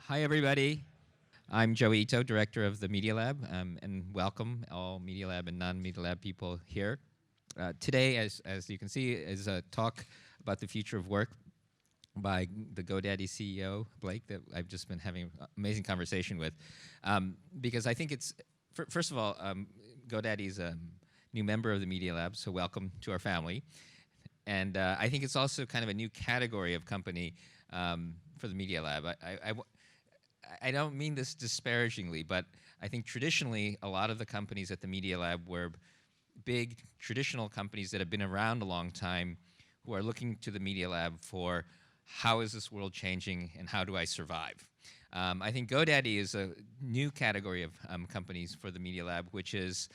Hi, everybody. I'm Joe Ito, director of the Media Lab, and welcome all Media Lab and non-Media Lab people here. Today, as you can see, is a talk about the future of work by the GoDaddy CEO, Blake, that I've just been having an amazing conversation with. Because I think it's, first of all, GoDaddy's a new member of the Media Lab, so welcome to our family. And I think it's also kind of a new category of company for the Media Lab. I don't mean this disparagingly, but I think traditionally a lot of the companies at the Media Lab were big traditional companies that have been around a long time who are looking to the Media Lab for how is this world changing and how do I survive? I think GoDaddy is a new category of companies for the Media Lab, which is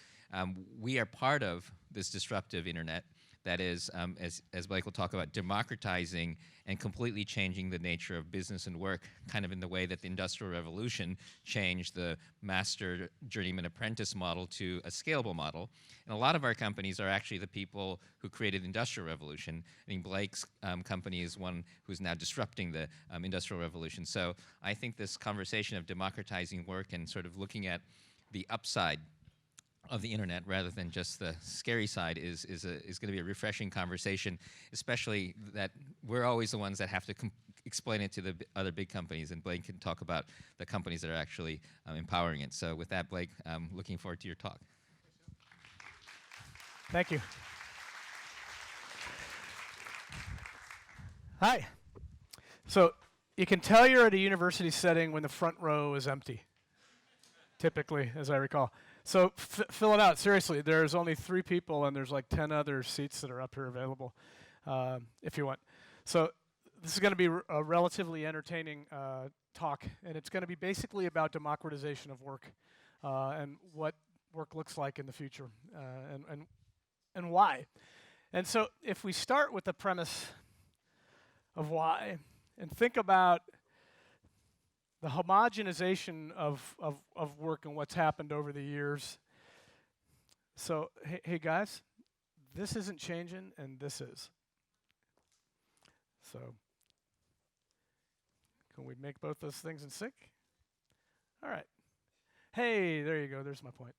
we are part of this disruptive internet that is, as Blake will talk about, democratizing and completely changing the nature of business and work, kind of in the way that the Industrial Revolution changed the master journeyman apprentice model to a scalable model. And a lot of our companies are actually the people who created the Industrial Revolution. I think Blake's company is one who's now disrupting the Industrial Revolution. So I think this conversation of democratizing work and sort of looking at the upside of the internet rather than just the scary side is going to be a refreshing conversation, especially that we're always the ones that have to explain it to the other big companies, and Blake can talk about the companies that are actually empowering it. So with that, Blake, I'm looking forward to your talk. Thank you. Hi. So you can tell you're at a university setting when the front row is empty, typically, as I recall. So fill it out, seriously. There's only 3 people, and there's like 10 other seats that are up here available if you want. So this is going to be a relatively entertaining talk, and it's going to be basically about democratization of work and what work looks like in the future and why. And so if we start with the premise of why and think about the homogenization of work and what's happened over the years. So, hey guys, this isn't changing, and this is. So, can we make both those things in sync? All right. Hey, there you go. There's my point.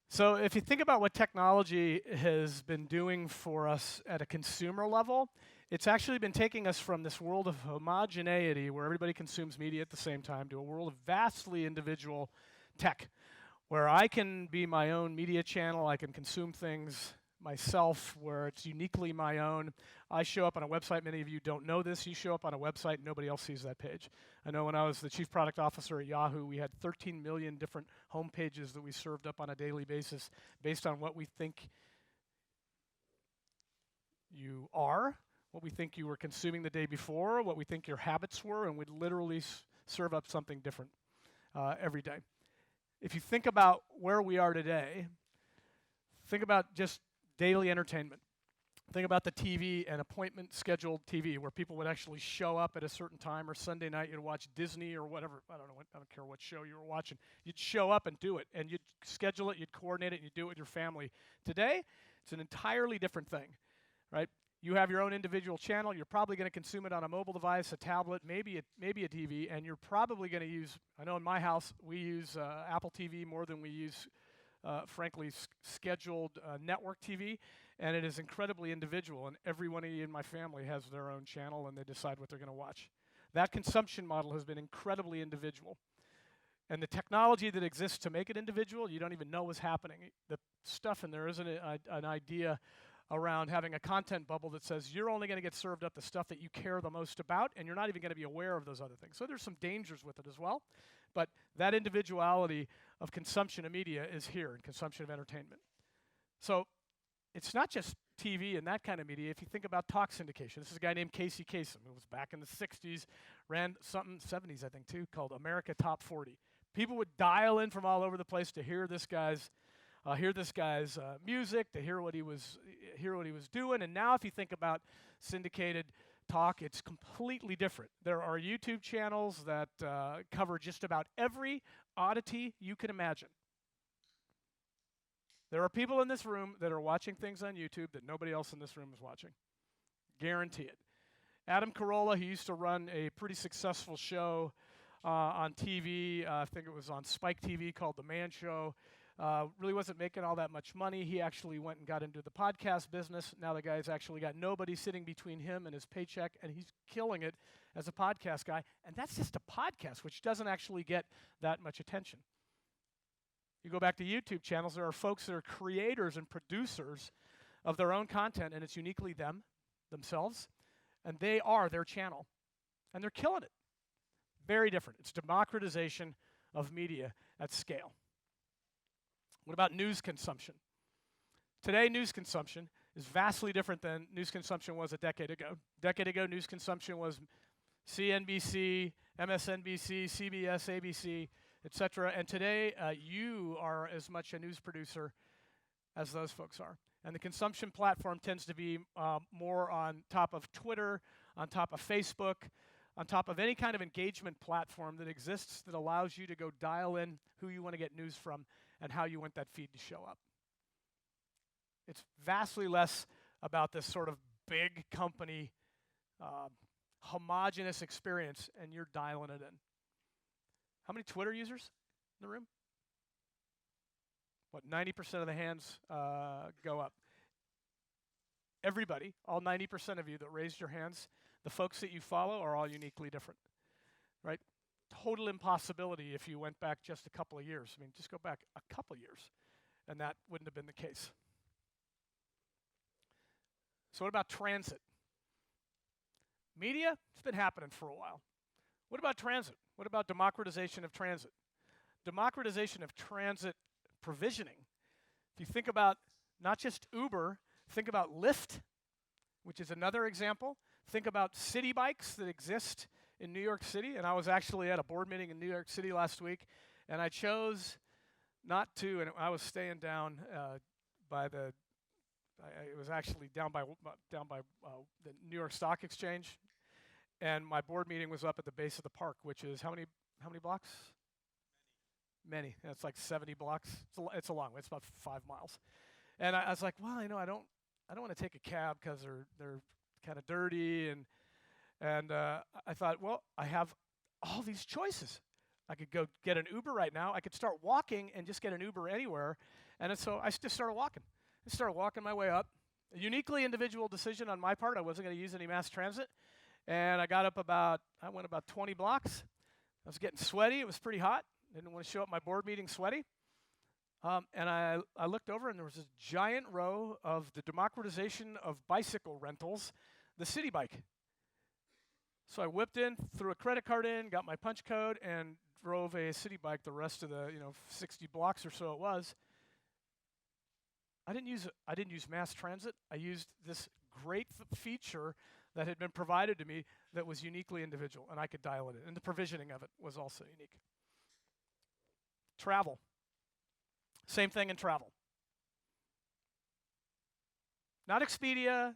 So, if you think about what technology has been doing for us at a consumer level, it's actually been taking us from this world of homogeneity where everybody consumes media at the same time to a world of vastly individual tech where I can be my own media channel, I can consume things myself where it's uniquely my own. I show up on a website, many of you don't know this, you show up on a website, nobody else sees that page. I know when I was the chief product officer at Yahoo, we had 13 million different home pages that we served up on a daily basis based on what we think you are, what we think you were consuming the day before, what we think your habits were, and we'd literally serve up something different every day. If you think about where we are today, think about just daily entertainment. Think about the TV and appointment scheduled TV where people would actually show up at a certain time, or Sunday night you'd watch Disney or whatever, I don't care what show you were watching. You'd show up and do it, and you'd schedule it, you'd coordinate it, and you'd do it with your family. Today, it's an entirely different thing, right? You have your own individual channel. You're probably going to consume it on a mobile device, a tablet, maybe a TV, and you're probably going to use, I know in my house, we use Apple TV more than we use, frankly, scheduled network TV, and it is incredibly individual, and everyone in my family has their own channel, and they decide what they're going to watch. That consumption model has been incredibly individual. And the technology that exists to make it individual, you don't even know what's happening. The stuff in there isn't an idea around having a content bubble that says you're only going to get served up the stuff that you care the most about, and you're not even going to be aware of those other things. So there's some dangers with it as well, but that individuality of consumption of media is here, and consumption of entertainment. So it's not just TV and that kind of media. If you think about talk syndication, this is a guy named Casey Kasem, who was back in the 60s, ran something, 70s I think too, called America Top 40. People would dial in from all over the place to hear this guy's music, to hear what he was doing. And now if you think about syndicated talk, it's completely different. There are YouTube channels that cover just about every oddity you can imagine. There are people in this room that are watching things on YouTube that nobody else in this room is watching. Guarantee it. Adam Carolla, he used to run a pretty successful show on TV. I think it was on Spike TV called The Man Show. Really wasn't making all that much money. He actually went and got into the podcast business. Now the guy's actually got nobody sitting between him and his paycheck, and he's killing it as a podcast guy. And that's just a podcast, which doesn't actually get that much attention. You go back to YouTube channels, there are folks that are creators and producers of their own content, and it's uniquely themselves, and they are their channel. And they're killing it. Very different. It's democratization of media at scale. What about news consumption? Today, news consumption is vastly different than news consumption was a decade ago. A decade ago, news consumption was CNBC, MSNBC, CBS, ABC, etc. And today, you are as much a news producer as those folks are. And the consumption platform tends to be more on top of Twitter, on top of Facebook, on top of any kind of engagement platform that exists that allows you to go dial in who you want to get news from and how you want that feed to show up. It's vastly less about this sort of big company, homogenous experience, and you're dialing it in. How many Twitter users in the room? What, 90% of the hands go up. Everybody, all 90% of you that raised your hands, the folks that you follow are all uniquely different, right? Total impossibility if you went back just a couple of years. I mean, just go back a couple of years, and that wouldn't have been the case. So what about transit? Media, it's been happening for a while. What about transit? What about democratization of transit? Democratization of transit provisioning. If you think about not just Uber, think about Lyft, which is another example. Think about city bikes that exist in New York City. And I was actually at a board meeting in New York City last week, and I chose not to, and I was staying down by the, it was actually down by the New York Stock Exchange, and my board meeting was up at the base of the park, which is how many blocks? Many. It's like 70 blocks. It's a long way. It's about 5 miles. And I was like, well, you know, I don't want to take a cab because they're kind of dirty, and I thought, well, I have all these choices. I could go get an Uber right now. I could start walking and just get an Uber anywhere. And so I just started walking. I started walking my way up. A uniquely individual decision on my part. I wasn't going to use any mass transit. And I went about 20 blocks. I was getting sweaty. It was pretty hot. Didn't want to show up my board meeting sweaty. And I looked over, and there was this giant row of the democratization of bicycle rentals, the city bike. So I whipped in, threw a credit card in, got my punch code, and drove a city bike the rest of the 60 blocks or so it was. I didn't use mass transit. I used this great feature that had been provided to me that was uniquely individual, and I could dial it in. And the provisioning of it was also unique. Travel. Same thing in travel. Not Expedia,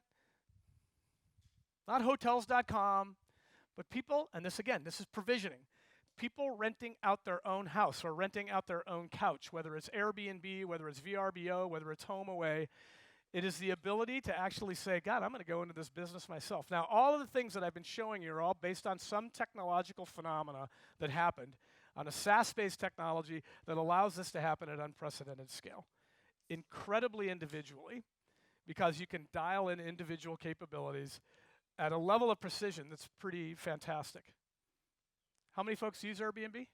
not Hotels.com, but people, and this is provisioning. People renting out their own house or renting out their own couch, whether it's Airbnb, whether it's VRBO, whether it's HomeAway. It is the ability to actually say, God, I'm going to go into this business myself. Now, all of the things that I've been showing you are all based on some technological phenomena that happened on a SaaS-based technology that allows this to happen at unprecedented scale. Incredibly individually, because you can dial in individual capabilities at a level of precision that's pretty fantastic. How many folks use Airbnb?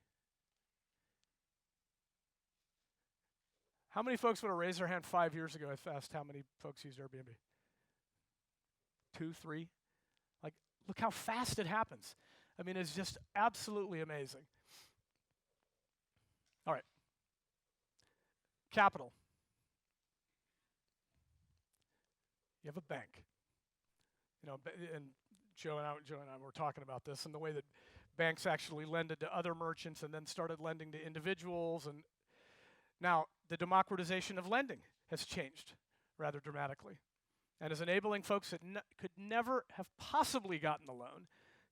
How many folks would have raised their hand 5 years ago if asked how many folks use Airbnb? 2, 3? Like, look how fast it happens. I mean, it's just absolutely amazing. All right. Capital. You have a bank. And Joe and I were talking about this and the way that banks actually lended to other merchants and then started lending to individuals. And now the democratization of lending has changed rather dramatically and is enabling folks that could never have possibly gotten a loan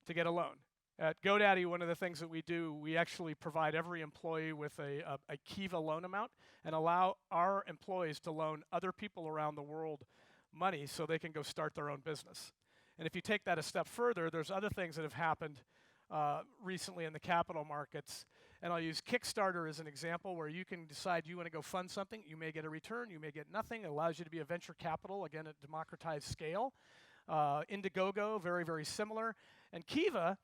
to get a loan. At GoDaddy, one of the things that we do, we actually provide every employee with a Kiva loan amount and allow our employees to loan other people around the world money so they can go start their own business. And if you take that a step further, there's other things that have happened recently in the capital markets. And I'll use Kickstarter as an example where you can decide you want to go fund something. You may get a return, you may get nothing. It allows you to be a venture capital, again, at democratized scale. Indiegogo, very, very similar. And Kiva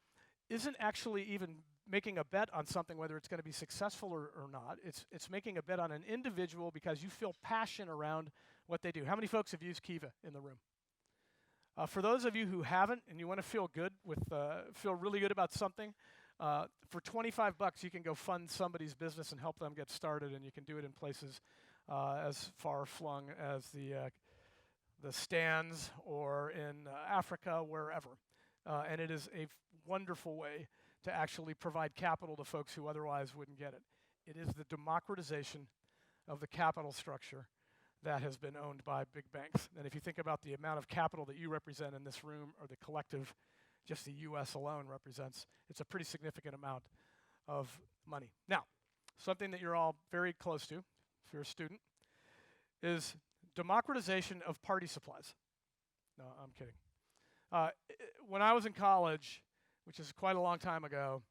isn't actually even making a bet on something, whether it's going to be successful or not. It's making a bet on an individual because you feel passion around what they do. How many folks have used Kiva in the room? For those of you who haven't and you want to feel good feel really good about something, for $25 you can go fund somebody's business and help them get started, and you can do it in places as far-flung as the stands or in Africa, wherever. And it is a wonderful way to actually provide capital to folks who otherwise wouldn't get it. It is the democratization of the capital structure that has been owned by big banks. And if you think about the amount of capital that you represent in this room, or the collective, just the US alone represents, it's a pretty significant amount of money. Now, something that you're all very close to, if you're a student, is democratization of party supplies. No, I'm kidding. When I was in college, which is quite a long time ago,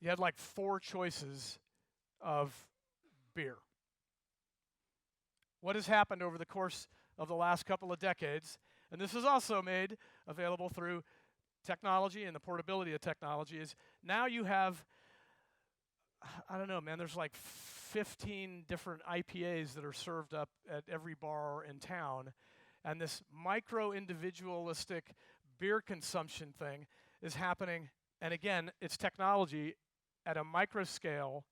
you had like 4 choices of beer. What has happened over the course of the last couple of decades, and this is also made available through technology and the portability of technology, is now you have, I don't know, man, there's like 15 different IPAs that are served up at every bar in town, and this micro-individualistic beer consumption thing is happening, and again, it's technology at a micro scale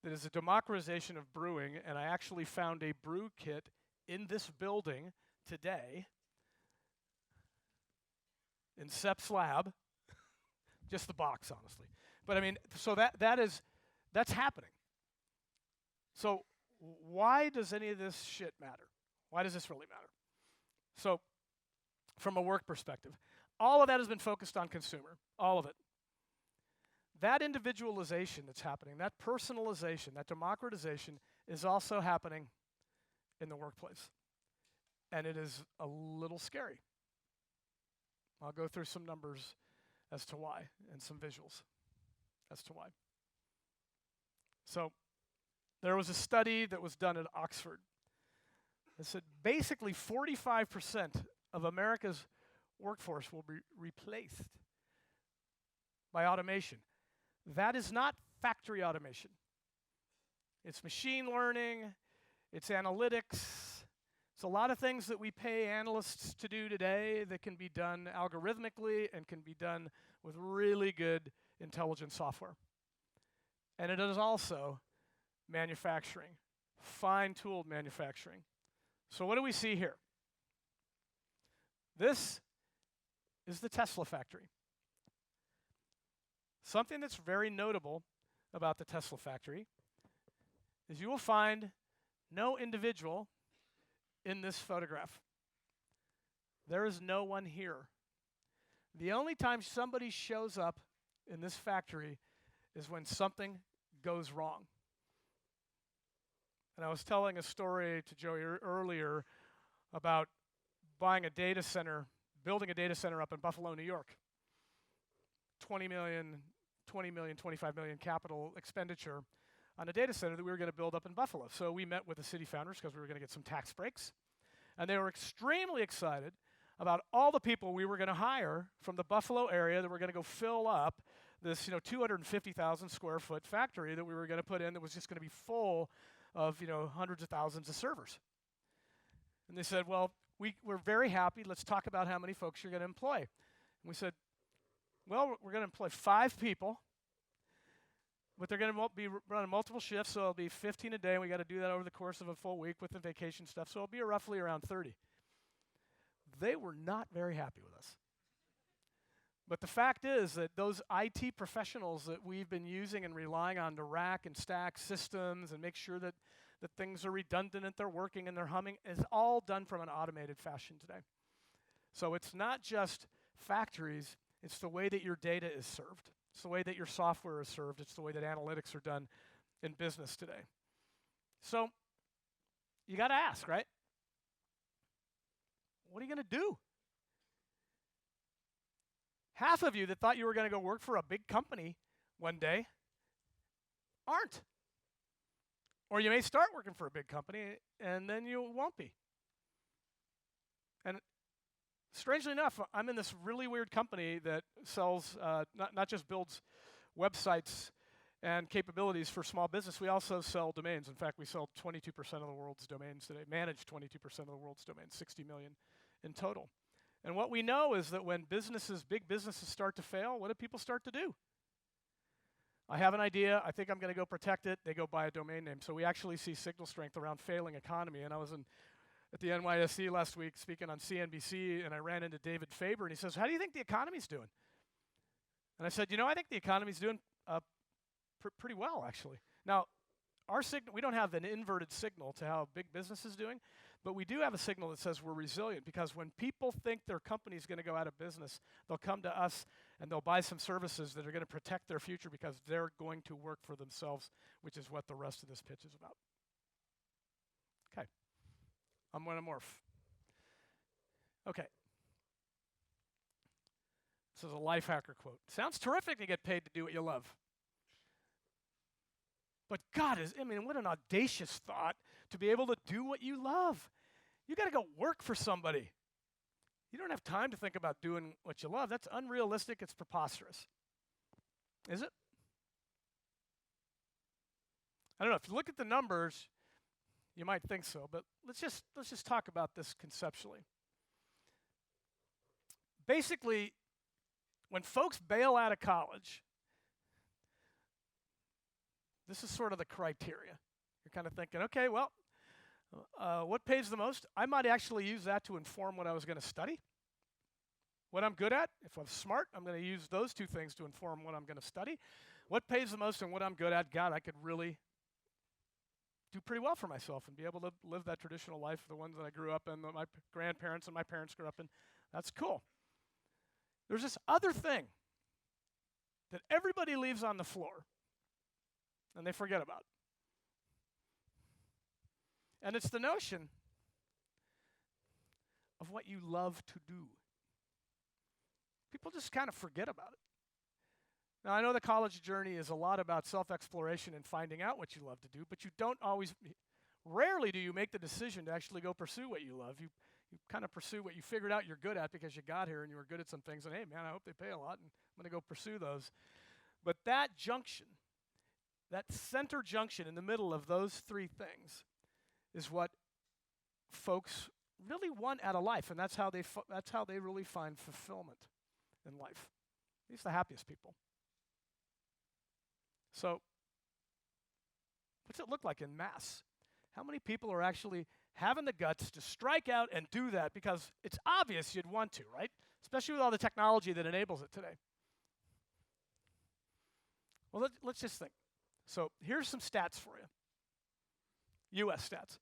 that is a democratization of brewing, and I actually found a brew kit in this building today in Sep's lab. Just the box, honestly. But I mean, so that's happening. So why does any of this shit matter? Why does this really matter? So from a work perspective, all of that has been focused on consumer, all of it. That individualization that's happening, that personalization, that democratization is also happening in the workplace. And it is a little scary. I'll go through some numbers as to why and some visuals as to why. So there was a study that was done at Oxford that said basically 45% of America's workforce will be replaced by automation. That is not factory automation. It's machine learning, it's analytics. It's a lot of things that we pay analysts to do today that can be done algorithmically and can be done with really good intelligent software. And it is also manufacturing, fine-tooled manufacturing. So what do we see here? This is the Tesla factory. Something that's very notable about the Tesla factory is you will find no individual in this photograph. There is no one here. The only time somebody shows up in this factory is when something goes wrong. And I was telling a story to Joey earlier about buying a data center, building a data center up in Buffalo, New York. 20 million, 25 million capital expenditure on a data center that we were going to build up in Buffalo. So we met with the city founders because we were going to get some tax breaks. And they were extremely excited about all the people we were going to hire from the Buffalo area that were going to go fill up this 250,000 square foot factory that we were going to put in that was just going to be full of hundreds of thousands of servers. And they said, well, we're very happy. Let's talk about how many folks you're going to employ. And we said, well, we're going to employ 5 people, but they're going to be running multiple shifts, so it'll be 15 a day, and we got to do that over the course of a full week with the vacation stuff, so it'll be roughly around 30. They were not very happy with us. But the fact is that those IT professionals that we've been using and relying on to rack and stack systems and make sure that things are redundant and they're working and they're humming is all done from an automated fashion today. So it's not just factories, it's the way that your data is served. It's the way that your software is served. It's the way that analytics are done in business today. So you got to ask, right? What are you going to do? Half of you that thought you were going to go work for a big company one day aren't. Or you may start working for a big company and then you won't be. And strangely enough, I'm in this really weird company that sells, not just builds websites and capabilities for small business, we also sell domains. In fact, we sell 22% of the world's domains today, manage 22% of the world's domains, 60 million in total. And what we know is that when big businesses start to fail, what do people start to do? I have an idea, I think I'm going to go protect it, they go buy a domain name. So we actually see signal strength around failing economy. And I was at the NYSE last week speaking on CNBC, and I ran into David Faber, and he says, how do you think the economy's doing? And I said, I think the economy's doing pretty well, actually. Now, our signal, we don't have an inverted signal to how big business is doing, but we do have a signal that says we're resilient, because when people think their company's going to go out of business, they'll come to us and they'll buy some services that are going to protect their future because they're going to work for themselves, which is what the rest of this pitch is about. Okay. I'm going to morph. Okay. This is a life hacker quote. Sounds terrific to get paid to do what you love. But God what an audacious thought to be able to do what you love. You got to go work for somebody. You don't have time to think about doing what you love. That's unrealistic. It's preposterous. Is it? I don't know. If you look at the numbers, you might think so, but let's just talk about this conceptually. Basically, when folks bail out of college, this is sort of the criteria. You're kind of thinking, okay, well, what pays the most? I might actually use that to inform what I was going to study, what I'm good at. If I'm smart, I'm going to use those two things to inform what I'm going to study. What pays the most and what I'm good at? God, I could really do pretty well for myself and be able to live that traditional life, the ones that I grew up in, that my grandparents and my parents grew up in. That's cool. There's this other thing that everybody leaves on the floor and they forget about. And it's the notion of what you love to do. People just kind of forget about it. Now, I know the college journey is a lot about self-exploration and finding out what you love to do, but rarely do you make the decision to actually go pursue what you love. You kind of pursue what you figured out you're good at because you got here and you were good at some things, and hey, man, I hope they pay a lot, and I'm going to go pursue those. But that junction, that center junction in the middle of those three things is what folks really want out of life, and that's how they really find fulfillment in life. These are the happiest people. So, what's it look like in mass? How many people are actually having the guts to strike out and do that? Because it's obvious you'd want to, right? Especially with all the technology that enables it today. Well, let's just think. So here's some stats for you. U.S. stats.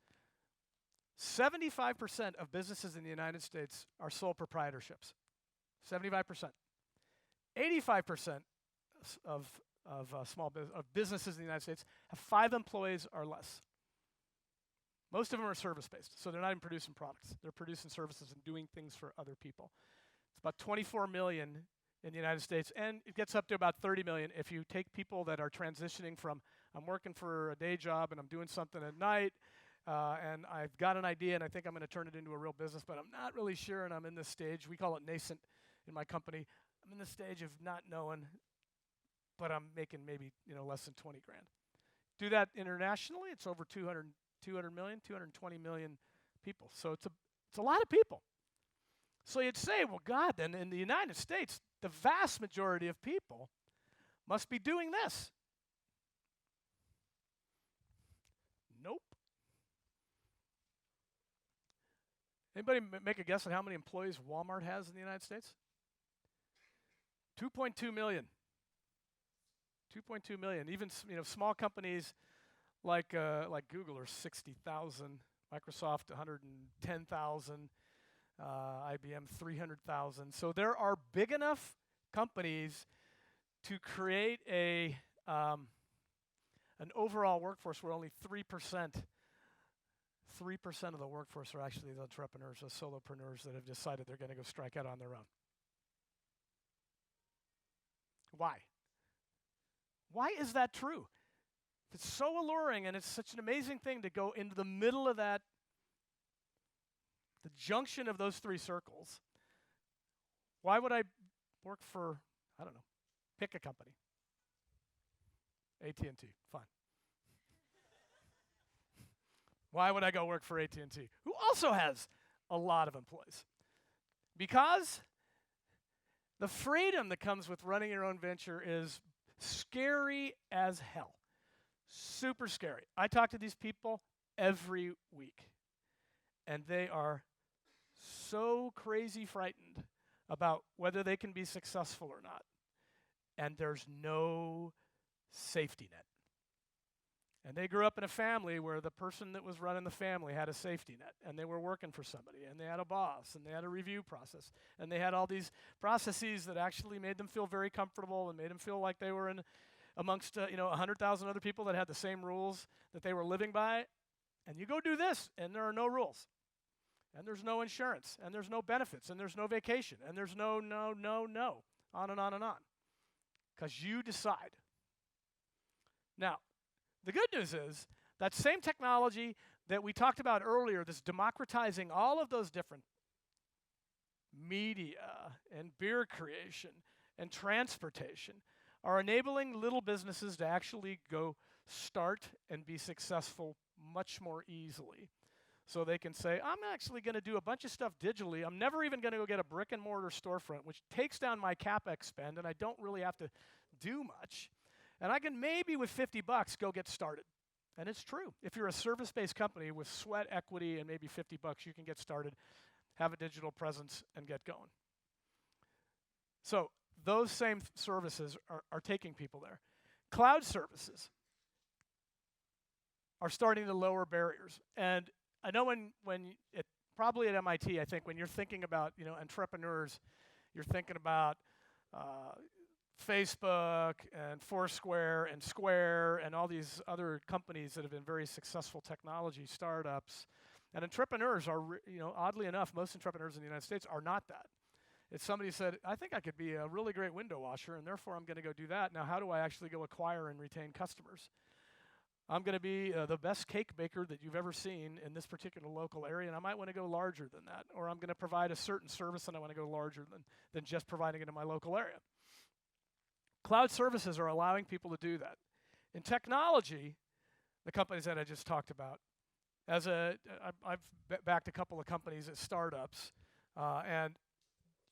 75% of businesses in the United States are sole proprietorships. 75%. 85% of businesses in the United States have 5 employees or less. Most of them are service-based, so they're not even producing products. They're producing services and doing things for other people. It's about 24 million in the United States, and it gets up to about 30 million if you take people that are transitioning from, I'm working for a day job and I'm doing something at night, and I've got an idea and I think I'm going to turn it into a real business, but I'm not really sure, and I'm in this stage. We call it nascent in my company. I'm in the stage of not knowing, but I'm making maybe less than 20 grand. Do that internationally, it's over 200 million, 220 million people. So it's a lot of people. So you'd say, well, God, then in the United States, the vast majority of people must be doing this. Nope. Anybody make a guess at how many employees Walmart has in the United States? 2.2 million. 2.2 million. Even small companies like Google are 60,000, Microsoft 110,000, IBM 300,000. So there are big enough companies to create an overall workforce where only 3% of the workforce are actually the entrepreneurs, the solopreneurs that have decided they're going to go strike out on their own. Why? Why is that true? It's so alluring and it's such an amazing thing to go into the middle of that, the junction of those three circles. Why would I work for, I don't know, pick a company? AT&T, fine. Why would I go work for AT&T, who also has a lot of employees? Because the freedom that comes with running your own venture is scary as hell. Super scary. I talk to these people every week, and they are so crazy frightened about whether they can be successful or not. And there's no safety net. And they grew up in a family where the person that was running the family had a safety net, and they were working for somebody, and they had a boss, and they had a review process, and they had all these processes that actually made them feel very comfortable and made them feel like they were in amongst 100,000 other people that had the same rules that they were living by. And you go do this, and there are no rules, and there's no insurance, and there's no benefits, and there's no vacation, and there's no, on and on and on, because you decide. Now, the good news is that same technology that we talked about earlier, this democratizing all of those different media and beer creation and transportation, are enabling little businesses to actually go start and be successful much more easily. So they can say, I'm actually going to do a bunch of stuff digitally. I'm never even going to go get a brick and mortar storefront, which takes down my CapEx spend, and I don't really have to do much. And I can maybe with $50 go get started. And it's true. If you're a service-based company with sweat equity and maybe $50, you can get started, have a digital presence, and get going. So those same services are taking people there. Cloud services are starting to lower barriers. And I know probably at MIT, I think when you're thinking about entrepreneurs, you're thinking about Facebook and Foursquare and Square and all these other companies that have been very successful technology startups. And entrepreneurs are, oddly enough, most entrepreneurs in the United States are not that. It's somebody said, I think I could be a really great window washer, and therefore I'm going to go do that. Now, how do I actually go acquire and retain customers? I'm going to be the best cake baker that you've ever seen in this particular local area, and I might want to go larger than that. Or I'm going to provide a certain service, and I want to go larger than just providing it in my local area. Cloud services are allowing people to do that. In technology, the companies that I just talked about, I've backed a couple of companies as startups, and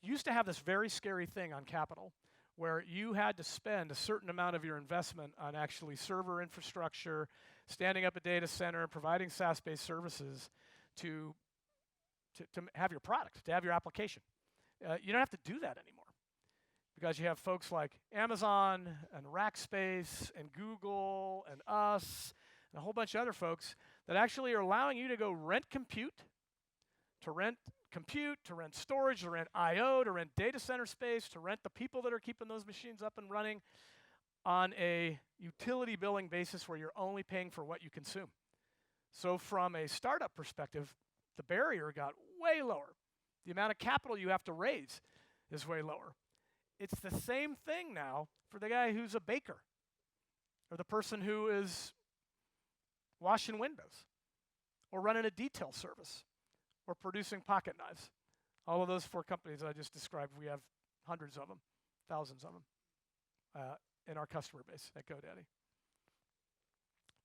used to have this very scary thing on capital, where you had to spend a certain amount of your investment on actually server infrastructure, standing up a data center, providing SaaS-based services to have your product, to have your application. You don't have to do that anymore, because you have folks like Amazon and Rackspace and Google and us and a whole bunch of other folks that actually are allowing you to go rent compute, to rent storage, to rent I/O, to rent data center space, to rent the people that are keeping those machines up and running on a utility billing basis where you're only paying for what you consume. So from a startup perspective, the barrier got way lower. The amount of capital you have to raise is way lower. It's the same thing now for the guy who's a baker or the person who is washing windows or running a detail service or producing pocket knives. All of those 4 companies that I just described, we have hundreds of them, thousands of them in our customer base at GoDaddy.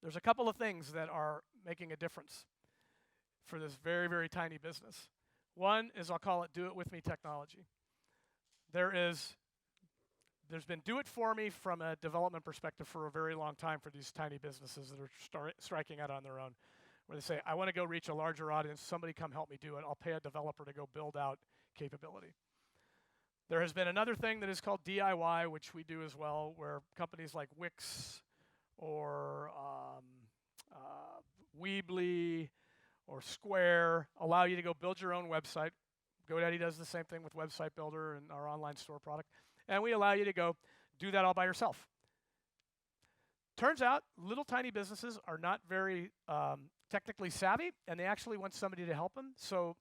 There's a couple of things that are making a difference for this very, very tiny business. One is, I'll call it do-it-with-me technology. There's been do-it-for-me from a development perspective for a very long time for these tiny businesses that are striking out on their own, where they say, I want to go reach a larger audience, somebody come help me do it, I'll pay a developer to go build out capability. There has been another thing that is called DIY, which we do as well, where companies like Wix or Weebly or Square allow you to go build your own website. GoDaddy does the same thing with Website Builder and our online store product. And we allow you to go do that all by yourself. Turns out, little tiny businesses are not very technically savvy, and they actually want somebody to help them. So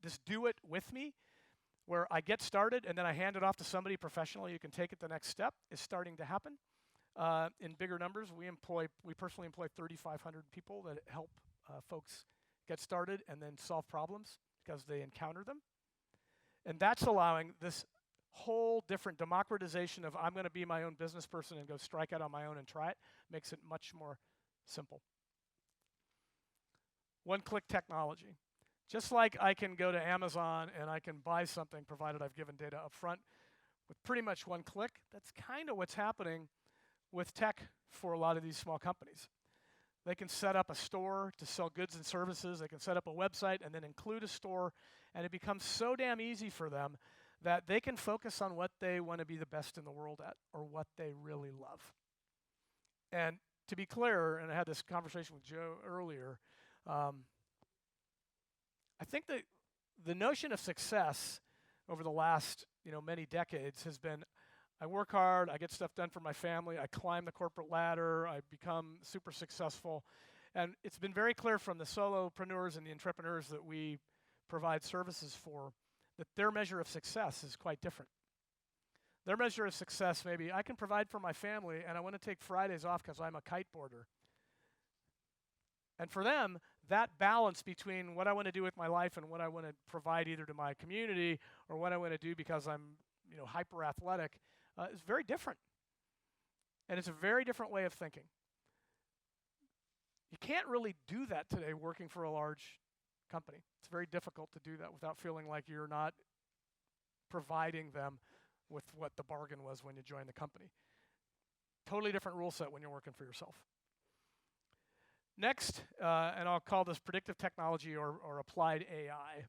this do it with me where I get started and then I hand it off to somebody professionally who can take it the next step, is starting to happen. In bigger numbers, we personally employ 3,500 people that help folks get started and then solve problems because they encounter them. And that's allowing this whole different democratization of I'm going to be my own business person and go strike out on my own and try it, makes it much more simple. One-click technology. Just like I can go to Amazon and I can buy something provided I've given data up front with pretty much one click, that's kind of what's happening with tech for a lot of these small companies. They can set up a store to sell goods and services. They can set up a website and then include a store, and it becomes so damn easy for them that they can focus on what they want to be the best in the world at, or what they really love. And to be clear, and I had this conversation with Joe earlier, I think that the notion of success over the last many decades has been, I work hard, I get stuff done for my family, I climb the corporate ladder, I become super successful. And it's been very clear from the solopreneurs and the entrepreneurs that we provide services for that their measure of success is quite different. Their measure of success maybe, I can provide for my family and I want to take Fridays off because I'm a kiteboarder. And for them, that balance between what I want to do with my life and what I want to provide either to my community or what I want to do because I'm hyper athletic is very different. And it's a very different way of thinking. You can't really do that today working for a large company. It's very difficult to do that without feeling like you're not providing them with what the bargain was when you joined the company. Totally different rule set when you're working for yourself. Next, and I'll call this predictive technology or applied AI,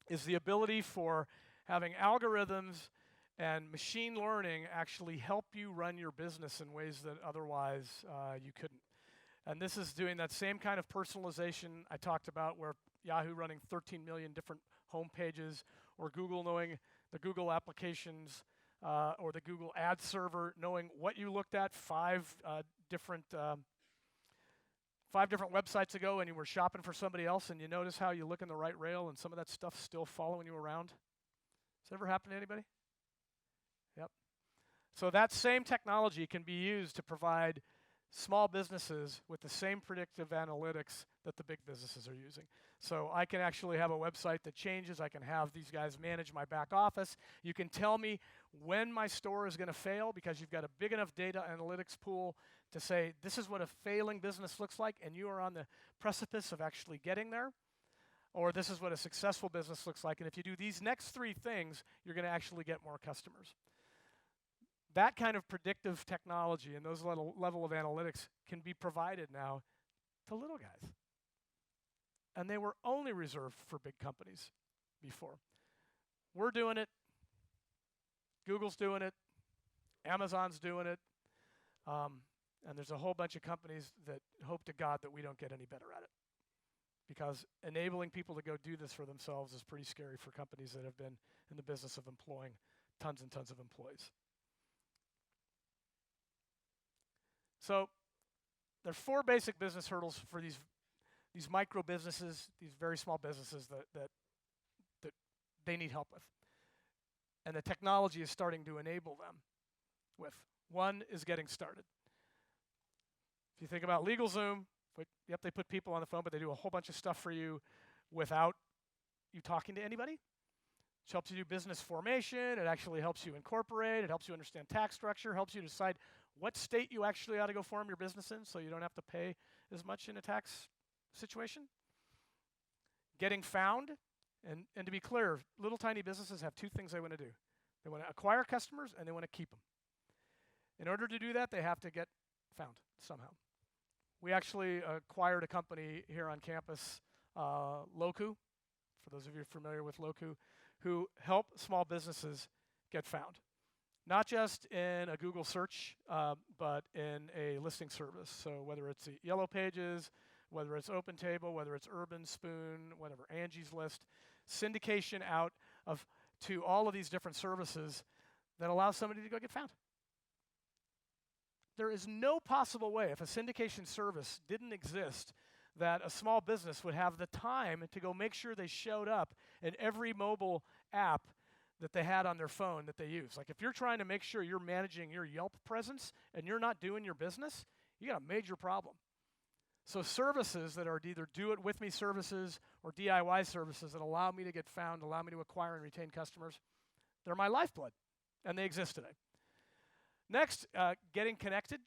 is the ability for having algorithms and machine learning actually help you run your business in ways that otherwise you couldn't. And this is doing that same kind of personalization I talked about, where Yahoo running 13 million different home pages, or Google knowing the Google applications, or the Google ad server knowing what you looked at five different websites ago and you were shopping for somebody else, and you notice how you look in the right rail and some of that stuff's still following you around. Has that ever happened to anybody? Yep. So that same technology can be used to provide small businesses with the same predictive analytics that the big businesses are using. So I can actually have a website that changes. I can have these guys manage my back office. You can tell me when my store is going to fail because you've got a big enough data analytics pool to say this is what a failing business looks like, and you are on the precipice of actually getting there. Or this is what a successful business looks like, and if you do these next three things, you're going to actually get more customers. That kind of predictive technology and those level of analytics can be provided now to little guys. And they were only reserved for big companies before. We're doing it. Google's doing it. Amazon's doing it. And there's a whole bunch of companies that hope to God that we don't get any better at it. Because enabling people to go do this for themselves is pretty scary for companies that have been in the business of employing tons and tons of employees. So there are four basic business hurdles for these micro businesses, these very small businesses that they need help with. And the technology is starting to enable them with. One is getting started. If you think about LegalZoom, they put people on the phone, but they do a whole bunch of stuff for you without you talking to anybody. It helps you do business formation. It actually helps you incorporate. It helps you understand tax structure, helps you decide what state you actually ought to go form your business in so you don't have to pay as much in a tax situation. Getting found, and to be clear, little tiny businesses have two things they want to do. They want to acquire customers and they want to keep them. In order to do that, they have to get found somehow. We actually acquired a company here on campus, Loku, for those of you familiar with Loku, who help small businesses get found. Not just in a Google search, but in a listing service. So whether it's the Yellow Pages, whether it's OpenTable, whether it's Urban Spoon, whatever, Angie's List, syndication out to all of these different services that allow somebody to go get found. There is no possible way, if a syndication service didn't exist, that a small business would have the time to go make sure they showed up in every mobile app that they had on their phone that they use. Like if you're trying to make sure you're managing your Yelp presence and you're not doing your business, you got a major problem. So services that are either do-it-with-me services or DIY services that allow me to get found, allow me to acquire and retain customers, they're my lifeblood, and they exist today. Next, getting connected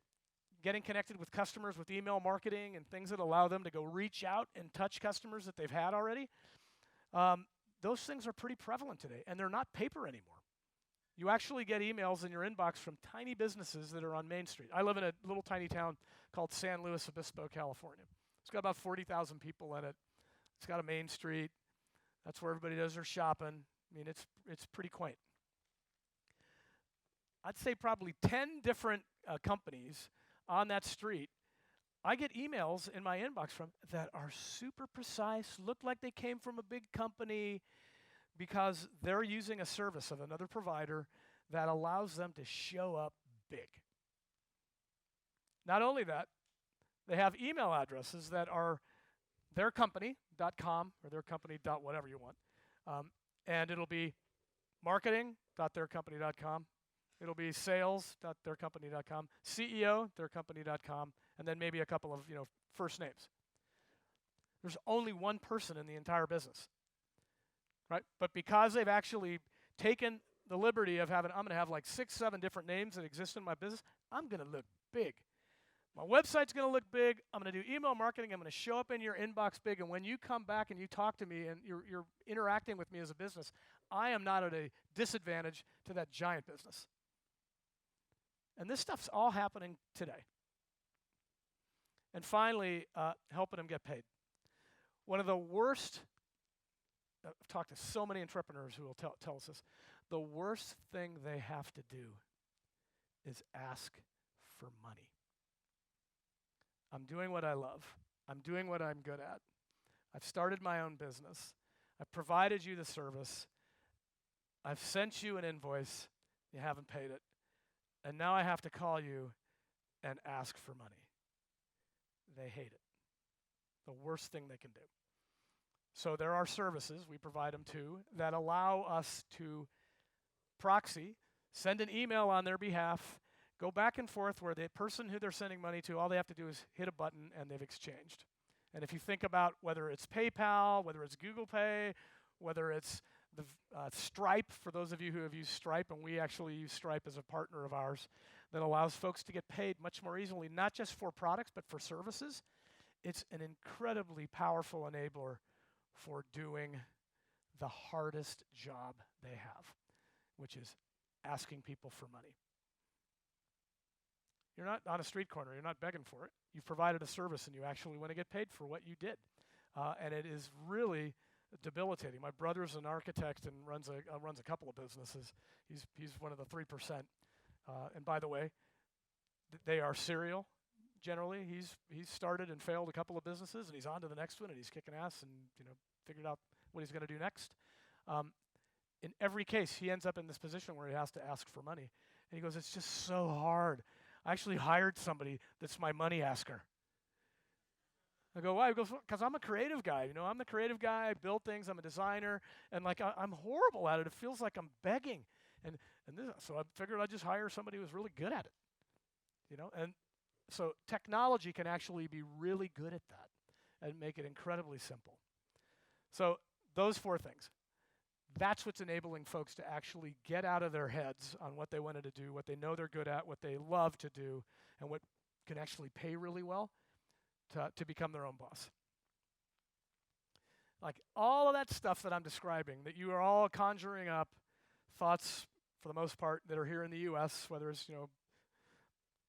with customers with email marketing and things that allow them to go reach out and touch customers that they've had already. Those things are pretty prevalent today, and they're not paper anymore. You actually get emails in your inbox from tiny businesses that are on Main Street. I live in a little tiny town called San Luis Obispo, California. It's got about 40,000 people in it. It's got a Main Street. That's where everybody does their shopping. I mean, it's pretty quaint. I'd say probably 10 different companies on that street I get emails in my inbox from that are super precise, look like they came from a big company because they're using a service of another provider that allows them to show up big. Not only that, they have email addresses that are theircompany.com or theircompany.whatever you want. And it'll be marketing.theircompany.com. It'll be sales.theircompany.com, CEO.theircompany.com, and then maybe a couple of first names. There's only one person in the entire business, right? But because they've actually taken the liberty of I'm going to have like 6, 7 different names that exist in my business, I'm going to look big. My website's going to look big. I'm going to do email marketing. I'm going to show up in your inbox big. And when you come back and you talk to me and you're interacting with me as a business, I am not at a disadvantage to that giant business. And this stuff's all happening today. And finally, helping them get paid. One of the worst, I've talked to so many entrepreneurs who will tell us this, the worst thing they have to do is ask for money. I'm doing what I love. I'm doing what I'm good at. I've started my own business. I've provided you the service. I've sent you an invoice. You haven't paid it. And now I have to call you and ask for money. They hate it. The worst thing they can do. So there are services, we provide them too, that allow us to proxy, send an email on their behalf, go back and forth where the person who they're sending money to, all they have to do is hit a button and they've exchanged. And if you think about whether it's PayPal, whether it's Google Pay, whether it's the Stripe, for those of you who have used Stripe, and we actually use Stripe as a partner of ours, that allows folks to get paid much more easily, not just for products, but for services. It's an incredibly powerful enabler for doing the hardest job they have, which is asking people for money. You're not on a street corner. You're not begging for it. You've provided a service, and you actually want to get paid for what you did. And it is really debilitating. My brother's an architect and runs a couple of businesses. He's one of the 3%. And by the way, they are serial. Generally, he's started and failed a couple of businesses, and he's on to the next one, and he's kicking ass, and figured out what he's going to do next. In every case, he ends up in this position where he has to ask for money, and he goes, "It's just so hard. I actually hired somebody that's my money asker." I go, "Why?" He goes, "Because I'm a creative guy. I'm the creative guy. I build things. I'm a designer, and I'm horrible at it. It feels like I'm begging, so I figured I'd just hire somebody who's really good at it, And so technology can actually be really good at that and make it incredibly simple. So those 4 things. That's what's enabling folks to actually get out of their heads on what they wanted to do, what they know they're good at, what they love to do, and what can actually pay really well to become their own boss. Like all of that stuff that I'm describing, that you are all conjuring up thoughts, for the most part, that are here in the U.S., whether it's,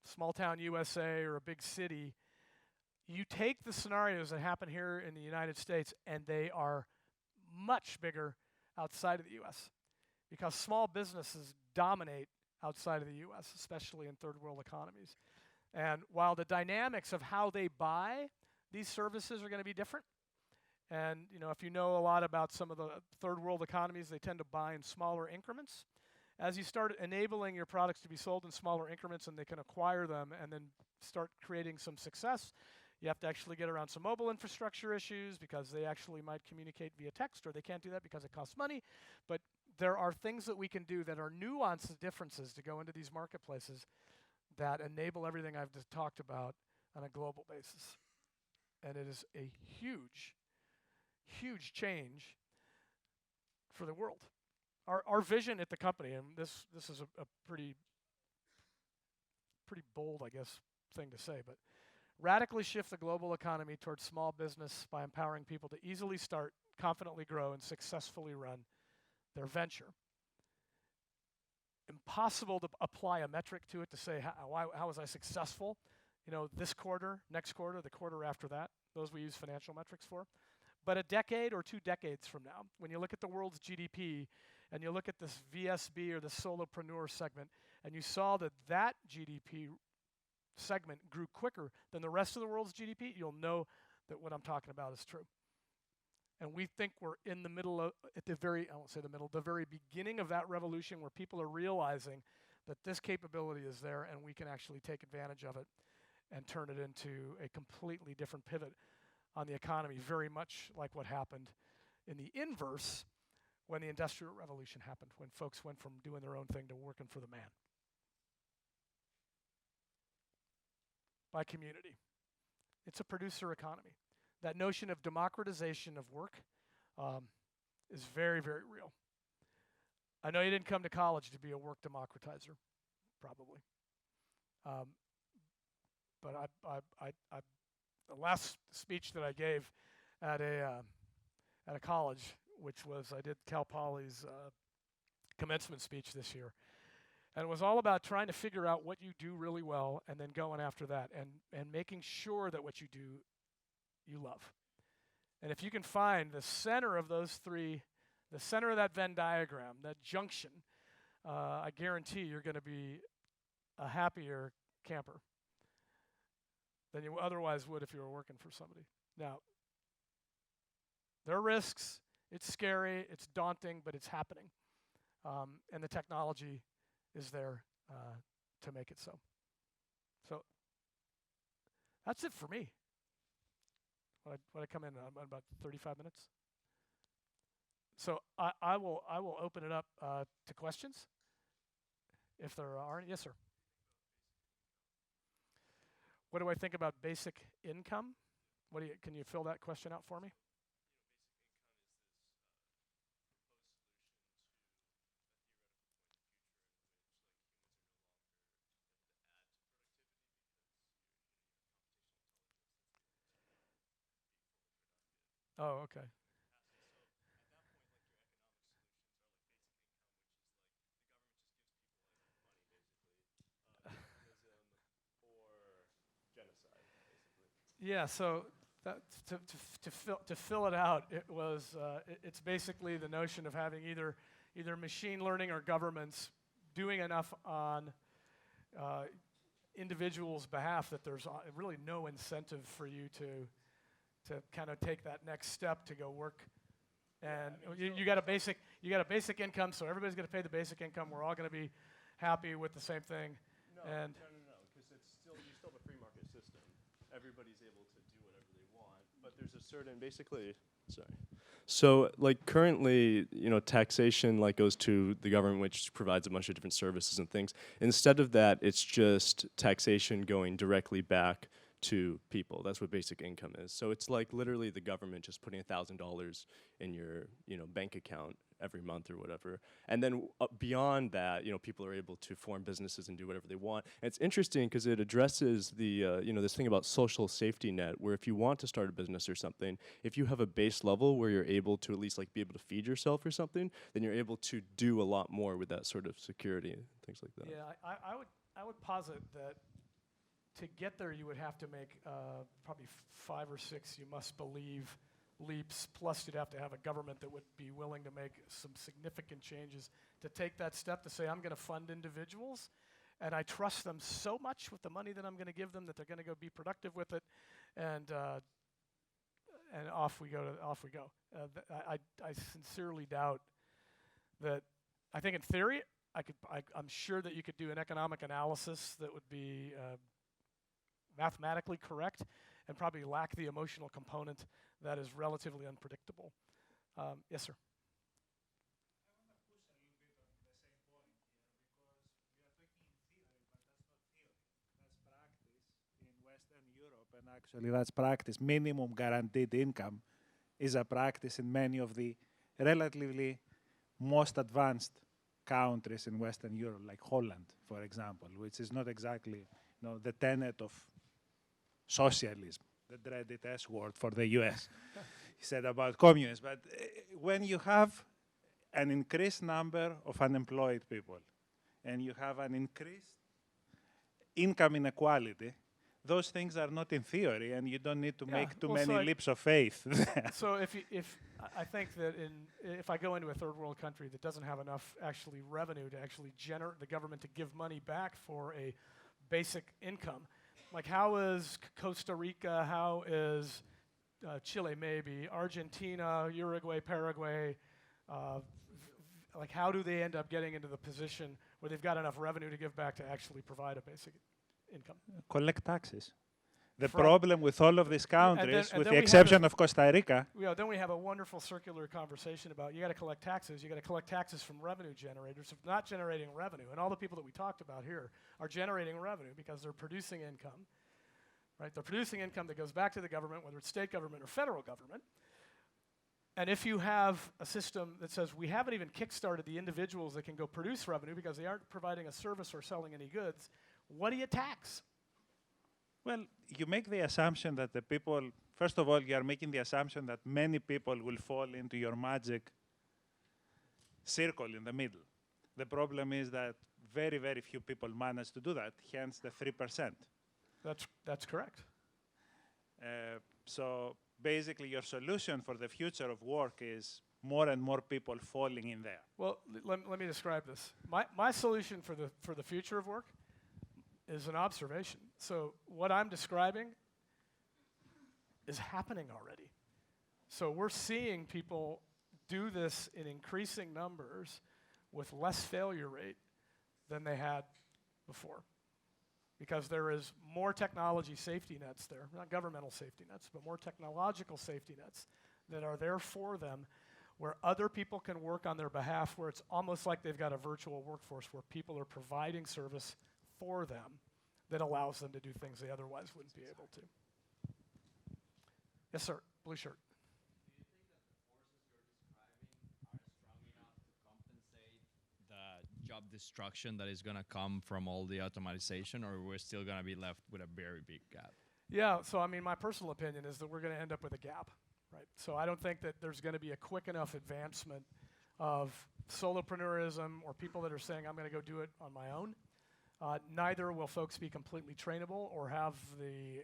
small town USA or a big city, you take the scenarios that happen here in the United States, and they are much bigger outside of the U.S. because small businesses dominate outside of the U.S., especially in third world economies. And while the dynamics of how they buy these services are going to be different, and if you know a lot about some of the third world economies, they tend to buy in smaller increments. As you start enabling your products to be sold in smaller increments and they can acquire them and then start creating some success, you have to actually get around some mobile infrastructure issues because they actually might communicate via text, or they can't do that because it costs money. But there are things that we can do that are nuanced differences to go into these marketplaces that enable everything I've just talked about on a global basis. And it is a huge, huge change for the world. Our vision at the company, and this is a pretty bold, I guess, thing to say, but radically shift the global economy towards small business by empowering people to easily start, confidently grow, and successfully run their venture. Impossible to apply a metric to it to say, how was I successful? You know, this quarter, next quarter, the quarter after that. Those we use financial metrics for. But a decade or 2 decades from now, when you look at the world's GDP and you look at this VSB or the solopreneur segment, and you saw that that GDP segment grew quicker than the rest of the world's GDP, you'll know that what I'm talking about is true. And we think we're in the middle of, at the very, I won't say the middle, the very beginning of that revolution where people are realizing that this capability is there and we can actually take advantage of it and turn it into a completely different pivot on the economy, very much like what happened in the inverse when the Industrial Revolution happened, when folks went from doing their own thing to working for the man. By community. It's a producer economy. That notion of democratization of work is very, very real. I know you didn't come to college to be a work democratizer, probably. But the last speech that I gave at a college, which was, I did Cal Poly's commencement speech this year, and it was all about trying to figure out what you do really well and then going after that and making sure that what you do, you love. And if you can find the center of those three, the center of that Venn diagram, that junction, I guarantee you're going to be a happier camper than you otherwise would if you were working for somebody. Now, there are risks. It's scary. It's daunting, but it's happening. And the technology is there to make it so. So that's it for me. When I come in about 35 minutes. So I will open it up to questions, if there are any. Yes, sir. What do I think about basic income? Can you fill that question out for me? Oh, okay. Yeah, so that, to fill it out, it was it's basically the notion of having either machine learning or governments doing enough on individuals' behalf that there's really no incentive for you to kind of take that next step to go work. And you got a basic income, so everybody's going to pay the basic income. We're all going to be happy with the same thing. No, because you still have a free market system. Everybody's able to do whatever they want, but there's a certain, So, like, currently, taxation, like, goes to the government, which provides a bunch of different services and things. Instead of that, it's just taxation going directly back to people. That's what basic income is. So it's like literally the government just putting $1,000 in your, bank account every month or whatever. And then beyond that, people are able to form businesses and do whatever they want. And it's interesting because it addresses the, this thing about social safety net, where if you want to start a business or something, if you have a base level where you're able to at least like be able to feed yourself or something, then you're able to do a lot more with that sort of security and things like that. Yeah, I would posit that to get there, you would have to make probably 5 or 6, you must believe, leaps, plus you'd have to have a government that would be willing to make some significant changes to take that step to say, I'm going to fund individuals, and I trust them so much with the money that I'm going to give them that they're going to go be productive with it, and off we go. I sincerely doubt that. I think in theory, I'm sure that you could do an economic analysis that would be mathematically correct and probably lack the emotional component that is relatively unpredictable. Yes, sir. and actually that's practice. Minimum guaranteed income is a practice in many of the relatively most advanced countries in Western Europe, like Holland, for example, which is not exactly the tenet of socialism, the dreaded S word for the US, he said about communism. But when you have an increased number of unemployed people and you have an increased income inequality, those things are not in theory, and you don't need to make too many leaps of faith. So if I think that if I go into a third world country that doesn't have enough actually revenue to actually generate the government to give money back for a basic income, like how is Costa Rica, how is Chile maybe, Argentina, Uruguay, Paraguay, like how do they end up getting into the position where they've got enough revenue to give back to actually provide a basic income? Collect taxes. The problem with all of these countries, with the exception of Costa Rica. Then we have a wonderful circular conversation about you got to collect taxes. You got to collect taxes from revenue generators, not generating revenue. And all the people that we talked about here are generating revenue because they're producing income, right? They're producing income that goes back to the government, whether it's state government or federal government. And if you have a system that says we haven't even kickstarted the individuals that can go produce revenue because they aren't providing a service or selling any goods, what do you tax? Well, you make the assumption that the people, first of all, you are making the assumption that many people will fall into your magic circle in the middle. The problem is that very, very few people manage to do that, hence the 3%. That's correct. So basically your solution for the future of work is more and more people falling in there. Well, let me describe this. My solution for the future of work is an observation. So what I'm describing is happening already. So we're seeing people do this in increasing numbers with less failure rate than they had before. Because there is more technology safety nets there, not governmental safety nets, but more technological safety nets that are there for them where other people can work on their behalf, where it's almost like they've got a virtual workforce where people are providing service for them that allows them to do things they otherwise wouldn't be able to. Yes, sir. Blue shirt. Do you think that the forces you're describing are strong enough to compensate the job destruction that is going to come from all the automatization, or we're still going to be left with a very big gap? Yeah, so I mean, my personal opinion is that we're going to end up with a gap, right? So I don't think that there's going to be a quick enough advancement of solopreneurism or people that are saying, I'm going to go do it on my own. Neither will folks be completely trainable or have the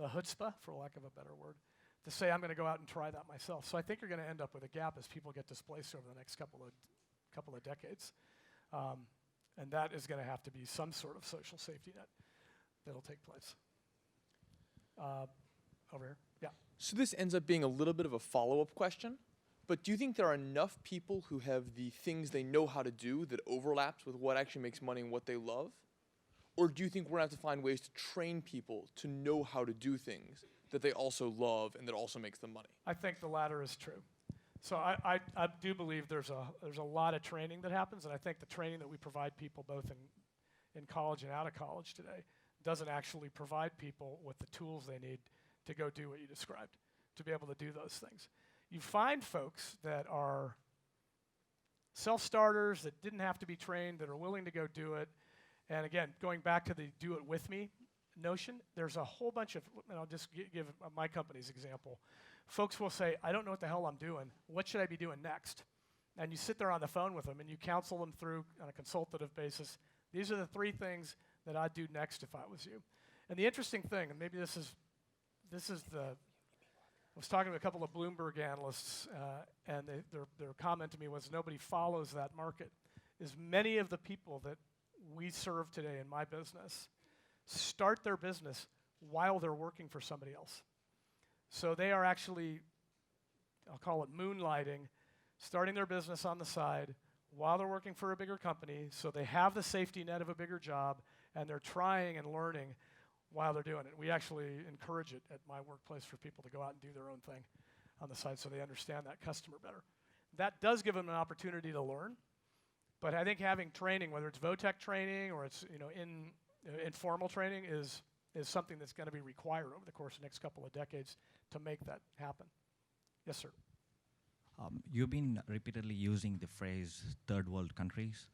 chutzpah, for lack of a better word, to say I'm going to go out and try that myself. So I think you're going to end up with a gap as people get displaced over the next couple of decades. And that is going to have to be some sort of social safety net that'll take place. Over here, yeah. So this ends up being a little bit of a follow-up question, but do you think there are enough people who have the things they know how to do that overlaps with what actually makes money and what they love? Or do you think we're going to have to find ways to train people to know how to do things that they also love and that also makes them money? I think the latter is true. So I do believe there's a lot of training that happens, and I think the training that we provide people both in college and out of college today doesn't actually provide people with the tools they need to go do what you described, to be able to do those things. You find folks that are self-starters that didn't have to be trained, that are willing to go do it. And again, going back to the do it with me notion, there's a whole bunch of, and I'll just give my company's example. Folks will say, I don't know what the hell I'm doing. What should I be doing next? And you sit there on the phone with them and you counsel them through on a consultative basis. These are the 3 things that I'd do next if I was you. And the interesting thing, and maybe this is I was talking to a couple of Bloomberg analysts, and their comment to me was nobody follows that market. Is many of the people that we serve today in my business start their business while they're working for somebody else. So they are actually, I'll call it moonlighting, starting their business on the side while they're working for a bigger company, so they have the safety net of a bigger job, and they're trying and learning while they're doing it. We actually encourage it at my workplace for people to go out and do their own thing on the side so they understand that customer better. That does give them an opportunity to learn, but I think having training, whether it's VOTEC training or it's informal training, is is something that's going to be required over the course of the next couple of decades to make that happen. Yes, sir. You've been repeatedly using the phrase third world countries.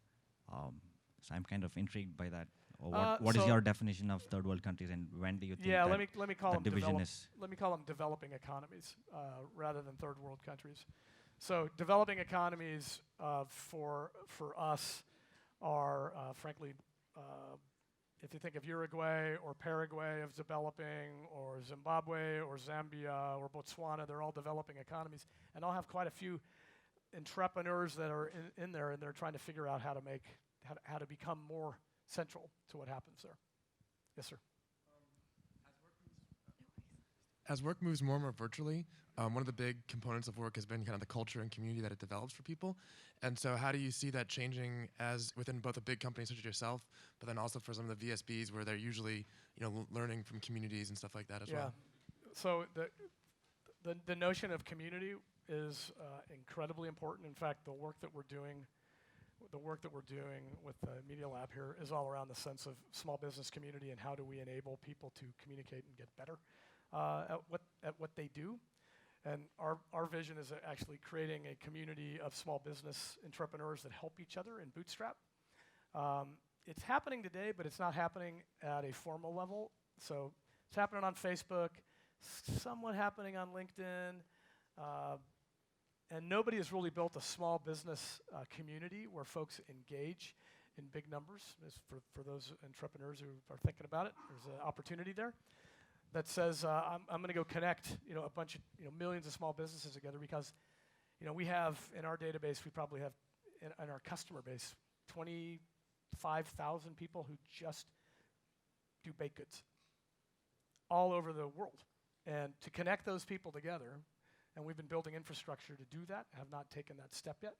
So I'm kind of intrigued by that. Or what is your definition of third world countries, and when do you think yeah, that let me call them division is? let me call them developing economies rather than third world countries. So developing economies for us are frankly, if you think of Uruguay or Paraguay as developing, or Zimbabwe or Zambia or Botswana, they're all developing economies, and I'll have quite a few entrepreneurs that are in there, and they're trying to figure out how to become more central to what happens there. Yes, sir. As work moves more and more virtually, one of the big components of work has been kind of the culture and community that it develops for people. And so how do you see that changing as within both a big company such as yourself, but then also for some of the VSBs where they're usually, learning from communities and stuff like that as well? So the notion of community is incredibly important. In fact, the work that we're doing with the Media Lab here is all around the sense of small business community and how do we enable people to communicate and get better at what they do. And our vision is actually creating a community of small business entrepreneurs that help each other and bootstrap. It's happening today, but it's not happening at a formal level. So it's happening on Facebook, somewhat happening on LinkedIn, and nobody has really built a small business community where folks engage in big numbers. For those entrepreneurs who are thinking about it, there's an opportunity there that says, I'm going to go connect, a bunch of, millions of small businesses together, because, we have in our database, we probably have in our customer base 25,000 people who just do baked goods all over the world. And to connect those people together, and we've been building infrastructure to do that, have not taken that step yet,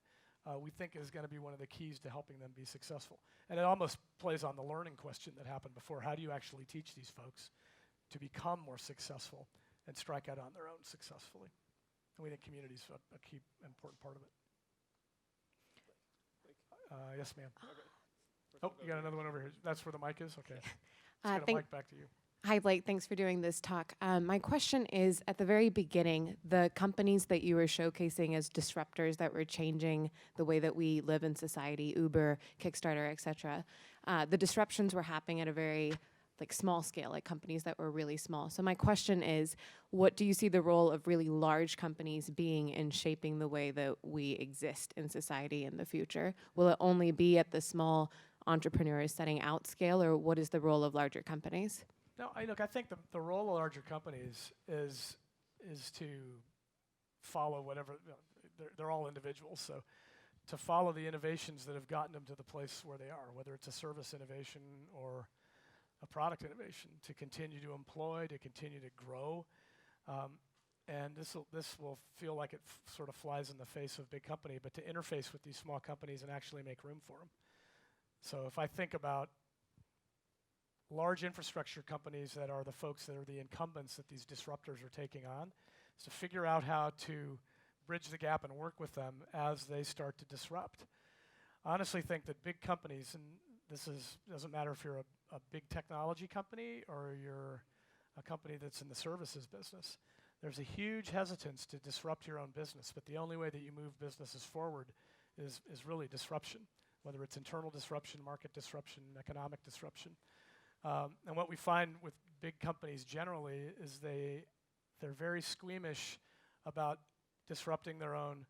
we think is going to be one of the keys to helping them be successful. And it almost plays on the learning question that happened before. How do you actually teach these folks to become more successful and strike out on their own successfully? And we think community is a key important part of it. Yes, ma'am. Oh, you got another one over here. That's where the mic is? Okay. Let's get a mic back to you. Hi, Blake. Thanks for doing this talk. My question is, at the very beginning, the companies that you were showcasing as disruptors that were changing the way that we live in society, Uber, Kickstarter, et cetera, the disruptions were happening at a very small scale, like companies that were really small. So my question is, what do you see the role of really large companies being in shaping the way that we exist in society in the future? Will it only be at the small entrepreneurs setting out scale, or what is the role of larger companies? No, I think the role of larger companies is to follow whatever, they're all individuals, so to follow the innovations that have gotten them to the place where they are, whether it's a service innovation or a product innovation, to continue to employ, to continue to grow. And this will feel like it sort of flies in the face of big company, but to interface with these small companies and actually make room for them. So if I think about large infrastructure companies that are the folks that are the incumbents that these disruptors are taking on, is to figure out how to bridge the gap and work with them as they start to disrupt. I honestly think that big companies, and doesn't matter if you're a big technology company or you're a company that's in the services business, there's a huge hesitance to disrupt your own business, but the only way that you move businesses forward is really disruption, whether it's internal disruption, market disruption, economic disruption. And what we find with big companies generally is they're very squeamish about disrupting their own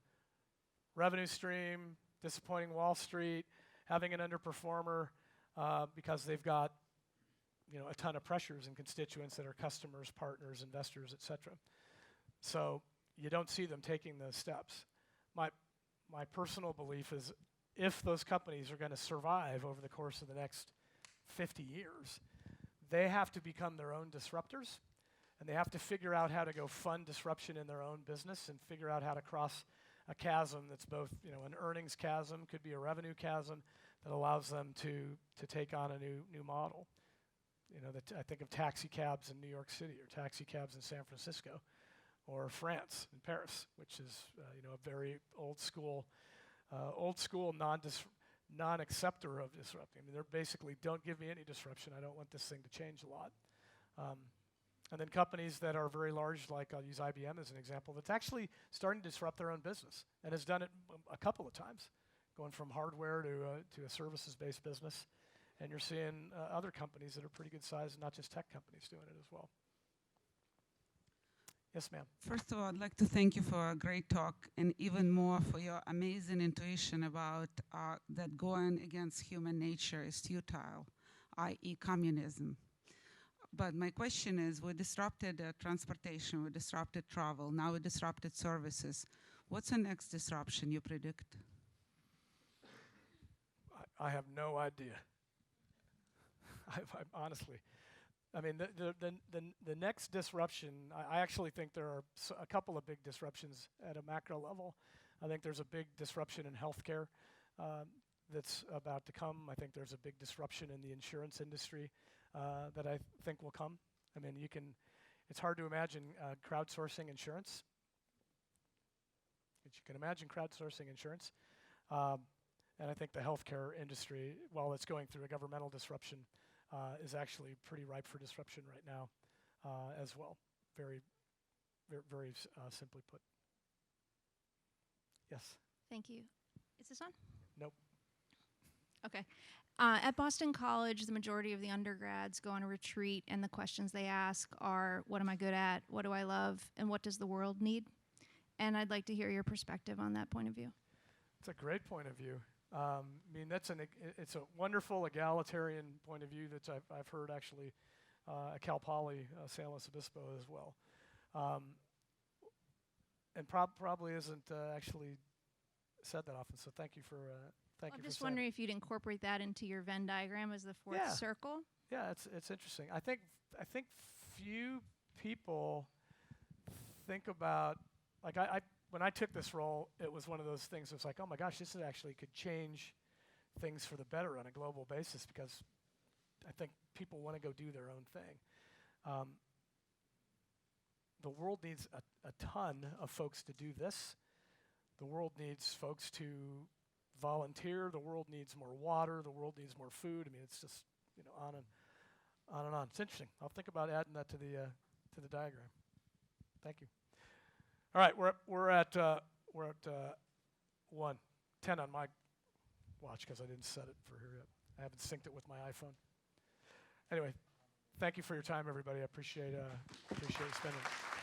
revenue stream, disappointing Wall Street, having an underperformer, because they've got a ton of pressures and constituents that are customers, partners, investors, et cetera. So you don't see them taking those steps. My personal belief is if those companies are going to survive over the course of the next 50 years, they have to become their own disruptors, and they have to figure out how to go fund disruption in their own business and figure out how to cross a chasm that's both, an earnings chasm, could be a revenue chasm, that allows them to take on a new model. I think of taxi cabs in New York City, or taxi cabs in San Francisco, or France, in Paris, which is a very old school non-acceptor of disrupting. I mean, they're basically, don't give me any disruption. I don't want this thing to change a lot. And then companies that are very large, like I'll use IBM as an example, that's actually starting to disrupt their own business and has done it a couple of times, going from hardware to a services-based business. And you're seeing other companies that are pretty good size, not just tech companies doing it as well. Yes, ma'am. First of all, I'd like to thank you for a great talk and even more for your amazing intuition about that going against human nature is futile, i.e. communism. But my question is, we disrupted transportation, we disrupted travel, now we disrupted services. What's the next disruption you predict? I have no idea. I honestly, I mean, the next disruption, I actually think there are a couple of big disruptions at a macro level. I think there's a big disruption in healthcare that's about to come. I think there's a big disruption in the insurance industry that I think will come. I mean, it's hard to imagine crowdsourcing insurance. But you can imagine crowdsourcing insurance. And I think the healthcare industry, while it's going through a governmental disruption, is actually pretty ripe for disruption right now as well. Very, very, very simply put. Yes? Thank you. Is this on? Nope. Okay. At Boston College, the majority of the undergrads go on a retreat, and the questions they ask are, what am I good at, what do I love, and what does the world need? And I'd like to hear your perspective on that point of view. It's a great point of view. I mean, it's a wonderful egalitarian point of view that I've heard actually at Cal Poly, San Luis Obispo as well. And probably isn't actually said that often, so thank you for thank you I'm for just saying wondering it. if you'd incorporate that into your Venn diagram as the fourth circle. Yeah, it's interesting. I think few people think about, like when I took this role, it was one of those things. It was like, oh my gosh, this actually could change things for the better on a global basis, because I think people want to go do their own thing. The world needs a ton of folks to do this. The world needs folks to volunteer. The world needs more water. The world needs more food. I mean, it's just on and on. It's interesting. I'll think about adding that to the diagram. Thank you. All right, we're at 1:10 on my watch because I didn't set it for here yet. I haven't synced it with my iPhone. Anyway, thank you for your time, everybody. I appreciate spending it.